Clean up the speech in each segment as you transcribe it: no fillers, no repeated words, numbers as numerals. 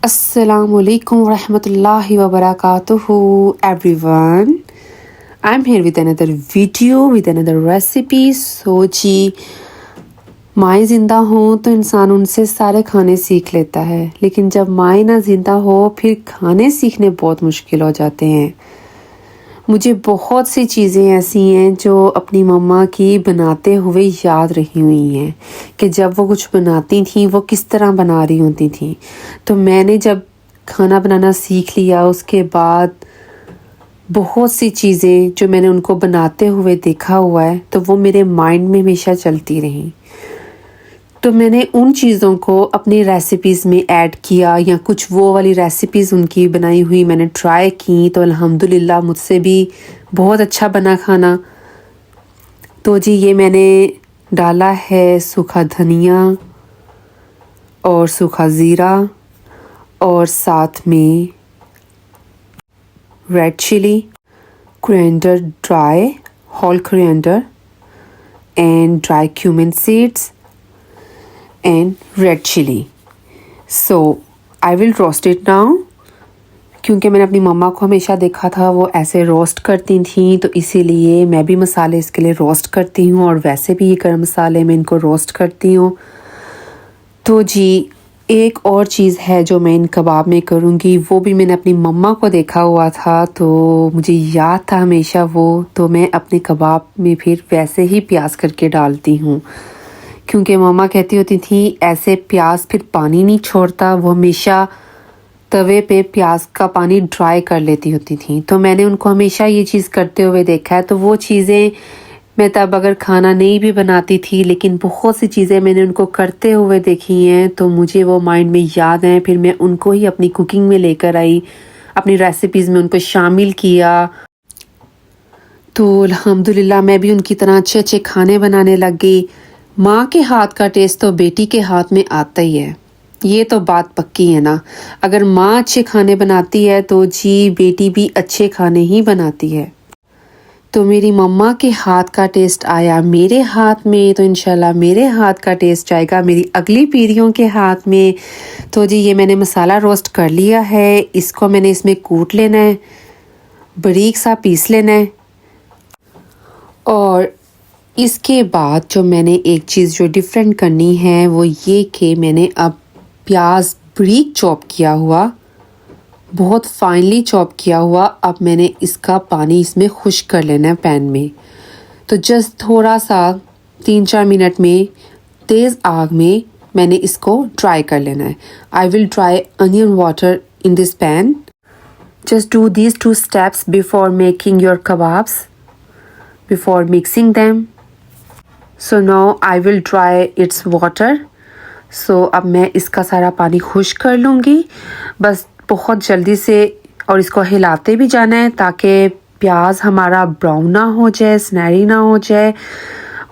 Assalamualaikum warahmatullahi wabarakatuh everyone. I'm here with another video with another recipe. So जी माएँ ज़िंदा हों तो इंसान उनसे सारे खाने सीख लेता है, लेकिन जब माएँ ना ज़िंदा हो फिर खाने सीखने बहुत मुश्किल हो जाते हैं। मुझे बहुत सी चीज़ें ऐसी हैं जो अपनी मम्मा की बनाते हुए याद रही हुई हैं कि जब वो कुछ बनाती थी वो किस तरह बना रही होती थी। तो मैंने जब खाना बनाना सीख लिया उसके बाद बहुत सी चीज़ें जो मैंने उनको बनाते हुए देखा हुआ है तो वो मेरे माइंड में हमेशा चलती रहीं। तो मैंने उन चीज़ों को अपनी रेसिपीज़ में ऐड किया या कुछ वो वाली रेसिपीज़ उनकी बनाई हुई मैंने ट्राई की तो अल्हम्दुलिल्लाह मुझसे भी बहुत अच्छा बना खाना। तो जी ये मैंने डाला है सूखा धनिया और सूखा ज़ीरा और साथ में red chilli, coriander dry, whole coriander and dry cumin seeds and red chili. So I will roast it now. क्योंकि मैंने अपनी मम्मा को हमेशा देखा था वो ऐसे रोस्ट करती थी तो इसीलिए मैं भी मसाले इसके लिए रोस्ट करती हूँ और वैसे भी ये गरम मसाले मैं इनको रोस्ट करती हूँ। तो जी एक और चीज़ है जो मैं इन कबाब में करूँगी वो भी मैंने अपनी मम्मा को देखा हुआ था तो मुझे याद था हमेशा वो, तो मैं अपने कबाब में फिर वैसे ही प्याज करके डालती हूँ क्योंकि मम्मा कहती होती थी ऐसे प्याज फिर पानी नहीं छोड़ता, वो हमेशा तवे पे प्याज का पानी ड्राई कर लेती होती थी। तो मैंने उनको हमेशा ये चीज़ करते हुए देखा है। तो वो चीज़ें मैं तब अगर खाना नहीं भी बनाती थी लेकिन बहुत सी चीज़ें मैंने उनको करते हुए देखी हैं तो मुझे वो माइंड में याद हैं। फिर मैं उनको ही अपनी कुकिंग में लेकर आई, अपनी रेसिपीज़ में उनको शामिल किया। तो अल्हम्दुलिल्लाह मैं भी उनकी तरह अच्छे अच्छे खाने बनाने लग गई। माँ के हाथ का टेस्ट तो बेटी के हाथ में आता ही है, ये तो बात पक्की है ना। अगर माँ अच्छे खाने बनाती है तो जी बेटी भी अच्छे खाने ही बनाती है। तो मेरी मम्मा के हाथ का टेस्ट आया मेरे हाथ में तो इंशाल्लाह मेरे हाथ का टेस्ट आएगा मेरी अगली पीढ़ियों के हाथ में। तो जी ये मैंने मसाला रोस्ट कर लिया है, इसको मैंने इसमें कूट लेना है, बारीक सा पीस लेना है। और इसके बाद जो मैंने एक चीज़ जो डिफरेंट करनी है वो ये कि मैंने अब प्याज बारीक चॉप किया हुआ, बहुत फाइनली चॉप किया हुआ, अब मैंने इसका पानी इसमें खुश्क कर लेना है पैन में। तो जस्ट थोड़ा सा 3-4 मिनट में तेज़ आग में मैंने इसको ड्राई कर लेना है। I will dry onion water in this pan. Just do these 2 steps before making your kebabs, before mixing them. So now I will dry its water. So अब मैं इसका सारा पानी खुश्क कर लूँगी बस बहुत जल्दी से, और इसको हिलाते भी जाना है ताकि प्याज हमारा ब्राउन ना हो जाए, सुनहरी ना हो जाए,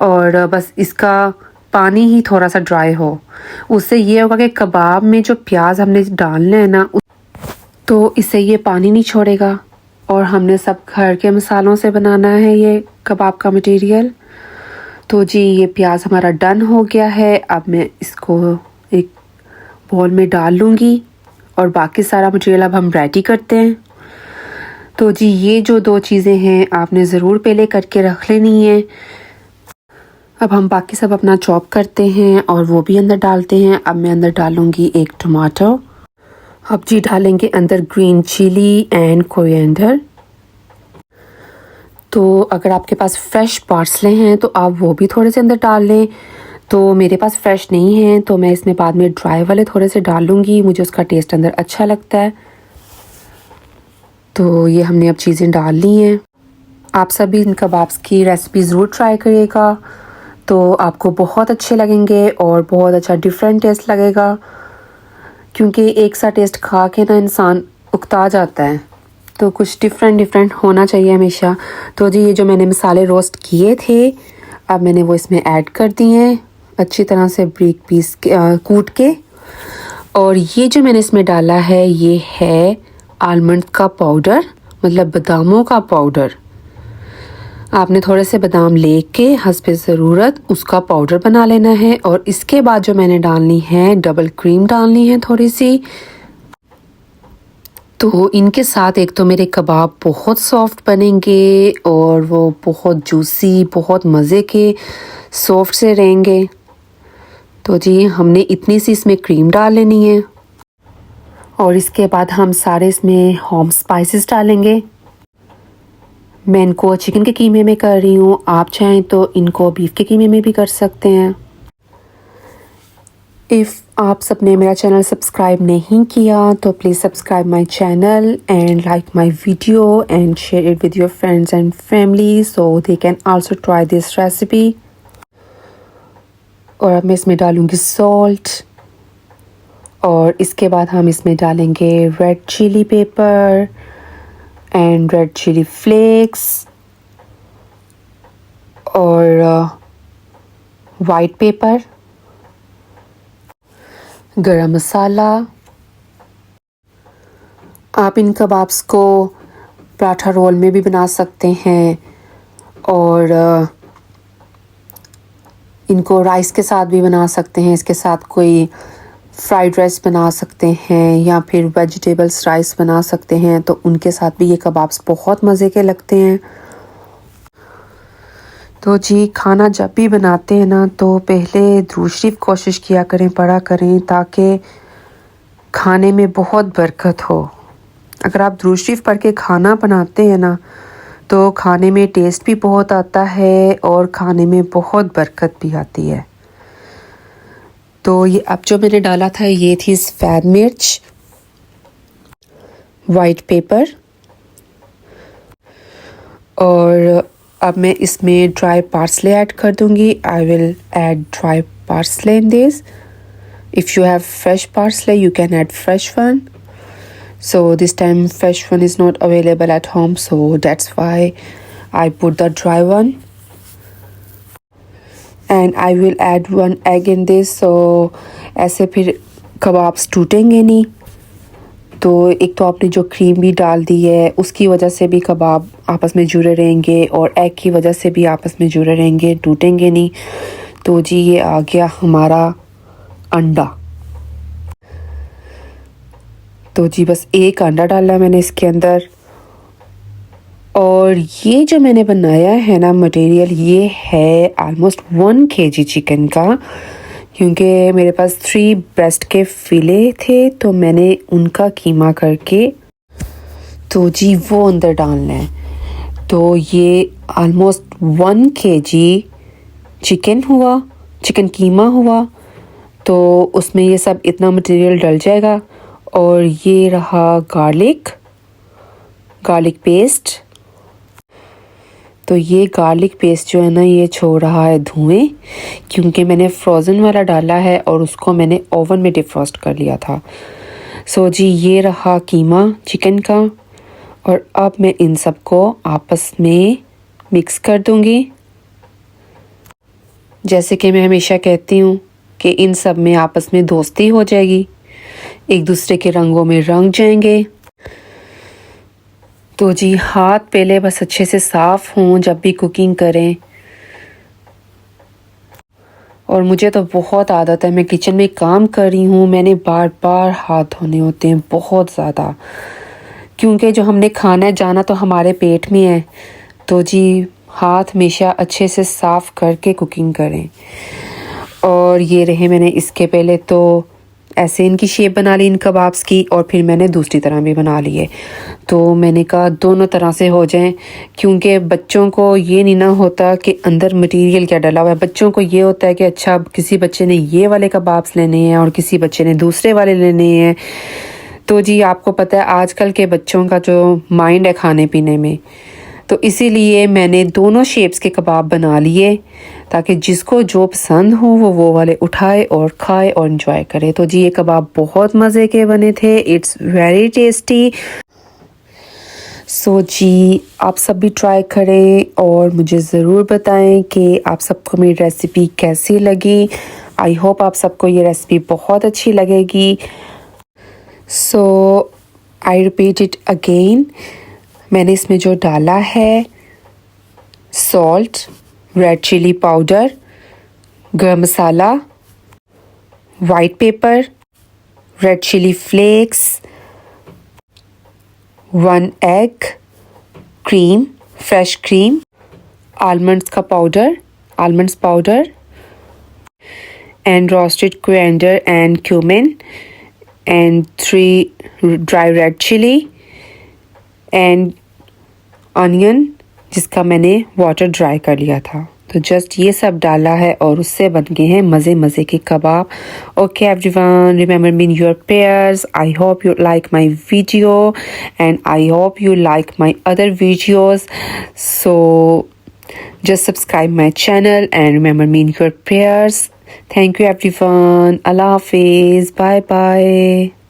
और बस इसका पानी ही थोड़ा सा ड्राई हो। उससे ये होगा कि कबाब में जो प्याज हमने डालना है ना तो इससे ये पानी नहीं छोड़ेगा। और हमने सब घर के मसालों से बनाना है ये कबाब का मटेरियल। तो जी ये प्याज हमारा डन हो गया है। अब मैं इसको एक बॉल में डाल लूँगी और बाकी सारा मटेरियल अब हम रेडी करते हैं। तो जी ये जो 2 चीज़ें हैं आपने ज़रूर पहले करके रख लेनी है। अब हम बाकी सब अपना चॉप करते हैं और वो भी अंदर डालते हैं। अब मैं अंदर डालूँगी एक टमाटो। अब जी डालेंगे अंदर ग्रीन चिली एंड कोरिएंडर। तो अगर आपके पास फ्रेश पार्सले हैं तो आप वो भी थोड़े से अंदर डाल लें। तो मेरे पास फ्रेश नहीं है तो मैं इसमें बाद में ड्राई वाले थोड़े से डाल लूँगी, मुझे उसका टेस्ट अंदर अच्छा लगता है। तो ये हमने अब चीज़ें डाल ली हैं। आप सभी इन कबाब्स की रेसिपी ज़रूर ट्राई करिएगा, तो आपको बहुत अच्छे लगेंगे और बहुत अच्छा डिफरेंट टेस्ट लगेगा, क्योंकि एक सा टेस्ट खा के ना इंसान उकता जाता है, तो कुछ डिफरेंट होना चाहिए हमेशा। तो जी ये जो मैंने मसाले रोस्ट किए थे अब मैंने वो इसमें ऐड कर दिए हैं अच्छी तरह से बारीक पीस के कूट के। और ये जो मैंने इसमें डाला है ये है आलमंड का पाउडर, मतलब बादामों का पाउडर। आपने थोड़े से बादाम लेके हस्बे ज़रूरत उसका पाउडर बना लेना है। और इसके बाद जो मैंने डालनी है डबल क्रीम डालनी है थोड़ी सी। तो इनके साथ एक तो मेरे कबाब बहुत सॉफ्ट बनेंगे और वो बहुत जूसी, बहुत मज़े के सॉफ्ट से रहेंगे। तो जी हमने इतनी सी इसमें क्रीम डाल लेनी है और इसके बाद हम सारे इसमें होम स्पाइसेस डालेंगे। मैं इनको चिकन के कीमे में कर रही हूँ, आप चाहें तो इनको बीफ के कीमे में भी कर सकते हैं। इफ़ आप सबने मेरा चैनल सब्सक्राइब नहीं किया तो please subscribe my channel and like my video and share it with your friends and family so they can also try this recipe. और अब मैं इसमें डालूँगी सॉल्ट और इसके बाद हम इसमें डालेंगे red chilli pepper and red chilli flakes और वाइट पेपर, गरम मसाला। आप इन कबाब्स को पराठा रोल में भी बना सकते हैं और इनको राइस के साथ भी बना सकते हैं। इसके साथ कोई फ्राइड राइस बना सकते हैं या फिर वेजिटेबल्स राइस बना सकते हैं, तो उनके साथ भी ये कबाब्स बहुत मज़े के लगते हैं। तो जी खाना जब भी बनाते हैं ना तो पहले दुरूद शरीफ कोशिश किया करें, पढ़ा करें, ताकि खाने में बहुत बरकत हो। अगर आप दुरूद शरीफ पढ़ के खाना बनाते हैं ना तो खाने में टेस्ट भी बहुत आता है और खाने में बहुत बरकत भी आती है। तो ये अब जो मैंने डाला था ये थी सफ़ेद मिर्च, वाइट पेपर और अब मैं इसमें ड्राई पार्सले ऐड कर दूंगी। I will add dry parsley in this. If you have fresh parsley you can add fresh one. So this time fresh one is not available at home, so that's why I put the dry one. And I will add one egg in this, so ऐसे फिर kebabs टूटेंगे नहीं। तो एक तो आपने जो cream भी डाल दी है उसकी वजह से भी कबाब आपस में जुड़े रहेंगे और एग की वजह से भी आपस में जुड़े रहेंगे, टूटेंगे नहीं। तो जी ये आ गया हमारा अंडा। तो जी बस एक अंडा डाला मैंने इसके अंदर और ये जो मैंने बनाया है ना मटेरियल, ये है ऑलमोस्ट 1 kg चिकन का, क्योंकि मेरे पास 3 ब्रेस्ट के फिले थे तो मैंने उनका कीमा करके तो जी वो अंदर डालना है। तो ये ऑलमोस्ट 1 kg चिकन हुआ, चिकन कीमा हुआ। तो उसमें ये सब इतना मटेरियल डल जाएगा। और ये रहा गार्लिक पेस्ट। तो ये गार्लिक पेस्ट जो है ना ये छोड़ रहा है धुएं, क्योंकि मैंने फ्रोज़न वाला डाला है और उसको मैंने ओवन में डिफ्रॉस्ट कर लिया था। सो जी ये रहा कीमा चिकन का और अब मैं इन सब को आपस में मिक्स कर दूंगी। जैसे कि मैं हमेशा कहती हूँ कि इन सब में आपस में दोस्ती हो जाएगी, एक दूसरे के रंगों में रंग जाएंगे। तो जी हाथ पहले बस अच्छे से साफ़ हों जब भी कुकिंग करें। और मुझे तो बहुत आदत है, मैं किचन में काम कर रही हूँ, मैंने बार बार हाथ धोने होते हैं बहुत ज़्यादा, क्योंकि जो हमने खाना है जाना तो हमारे पेट में है। तो जी हाथ हमेशा अच्छे से साफ़ करके कुकिंग करें। और ये रहे मैंने इसके पहले तो ऐसे इनकी शेप बना ली इन कबाब्स की और फिर मैंने दूसरी तरह भी बना लिए। तो मैंने कहा दोनों तरह से हो जाएं, क्योंकि बच्चों को ये नहीं ना होता कि अंदर मटेरियल क्या डला हुआ है। बच्चों को ये होता है कि अच्छा किसी बच्चे ने ये वाले कबाब्स लेने हैं और किसी बच्चे ने दूसरे वाले लेने हैं। तो जी आपको पता है आजकल के बच्चों का जो माइंड है खाने पीने में, तो इसीलिए मैंने दोनों शेप्स के कबाब बना लिए ताकि जिसको जो पसंद हो वो वाले उठाए और खाए और एंजॉय करे। तो जी ये कबाब बहुत मज़े के बने थे, इट्स वेरी टेस्टी। सो जी आप सब भी ट्राई करें और मुझे ज़रूर बताएं कि आप सबको मेरी रेसिपी कैसी लगी। आई होप आप सबको ये रेसिपी बहुत अच्छी लगेगी। सो आई रिपीट इट अगेन, मैंने इसमें जो डाला है salt, red chilli powder, garam masala, white pepper, red chilli flakes, 1 egg, cream, fresh cream, almonds powder, and roasted coriander and cumin, and 3 dry red chili, and onion जिसका मैंने वाटर ड्राई कर लिया था। तो जस्ट ये सब डाला है और उससे बन गए हैं मज़े मज़े के kebab. Okay everyone, remember me in your prayers. I hope you like my video and I hope you like my other videos. So just subscribe my channel and remember me in your prayers. Thank you everyone. Allah Hafiz. Bye bye.